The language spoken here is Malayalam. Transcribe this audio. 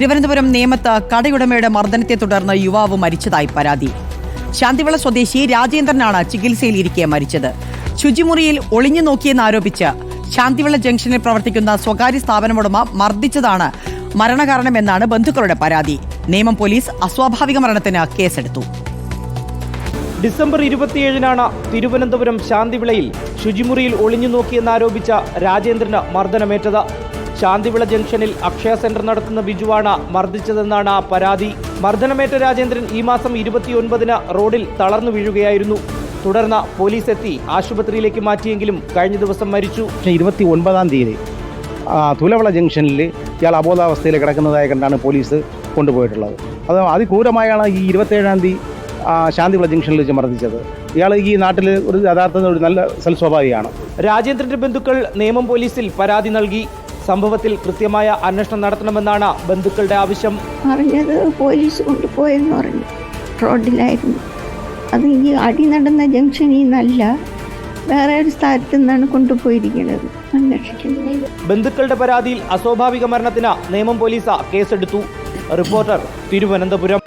തിരുവനന്തപുരം നേമത്ത് കടയുടമയുടെ മർദ്ദനത്തെ തുടർന്ന് യുവാവ് മരിച്ചതായി പരാതി. ശാന്തിവിള സ്വദേശി രാജേന്ദ്രനാണ് ചികിത്സയിലിരിക്കെ മരിച്ചത്. ശുചിമുറിയിൽ ഒളിഞ്ഞു നോക്കിയെന്നാരോപിച്ച് ശാന്തിവിള ജംഗ്ഷനിൽ പ്രവർത്തിക്കുന്ന സ്വകാര്യ സ്ഥാപനമുടമ മർദ്ദിച്ചതാണ് മരണകാരണമെന്നാണ് ബന്ധുക്കളുടെ പരാതി. നേമം പോലീസ് അസ്വാഭാവിക മരണത്തിന് കേസെടുത്തു. ഡിസംബർ 27-നാണ് തിരുവനന്തപുരം ശാന്തിവിളയിൽ ശുചിമുറിയിൽ ഒളിഞ്ഞു നോക്കിയെന്നാരോപിച്ച രാജേന്ദ്രന് മർദ്ദനമേറ്റത്. ശാന്തിവിള ജംഗ്ഷനിൽ അക്ഷയ സെന്റർ നടത്തുന്ന ബിജുവാണ് മർദ്ദിച്ചതെന്നാണ് പരാതി. മർദ്ദനമേറ്റ രാജേന്ദ്രൻ ഈ മാസം 29-ന് റോഡിൽ തളർന്നു വീഴുകയായിരുന്നു. തുടർന്ന് പോലീസ് എത്തി ആശുപത്രിയിലേക്ക് മാറ്റിയെങ്കിലും കഴിഞ്ഞ ദിവസം മരിച്ചു. 29-ാം തീയതി തുലവിള ജംഗ്ഷനിൽ ഇയാൾ അബോധാവസ്ഥയിൽ കിടക്കുന്നതായി കണ്ടാണ് പോലീസ് കൊണ്ടുപോയിട്ടുള്ളത്. അത് അതിക്രൂരമായാണ് ഈ 27-ാം തീയതി ശാന്തിവിള ജംഗ്ഷനിൽ വെച്ച് മർദ്ദിച്ചത്. ഇയാൾ ഈ നാട്ടിൽ ഒരു യഥാർത്ഥ ഒരു നല്ല സൽസ്വഭാവിയാണ്. രാജേന്ദ്രന്റെ ബന്ധുക്കൾ നേമം പോലീസിൽ പരാതി നൽകി. സംഭവത്തിൽ കൃത്യമായ അന്വേഷണം നടത്തണമെന്നാണ് ബന്ധുക്കളുടെ ആവശ്യം. അറിഞ്ഞത് പോലീസ് കൊണ്ടുപോയെന്ന് പറഞ്ഞു. റോഡിലായിരുന്നു. അത് ഈ അടി നടന്ന ജംഗ്ഷനിൽ നിന്നല്ല, വേറെ ഒരു സ്ഥലത്തു നിന്നാണ് കൊണ്ടുപോയിരിക്കുന്നത്. അന്വേഷിക്കുന്നത്. ബന്ധുക്കളുടെ പരാതിയിൽ അസ്വാഭാവിക മരണത്തിന് നേമം പോലീസ് കേസെടുത്തു. റിപ്പോർട്ടർ, തിരുവനന്തപുരം.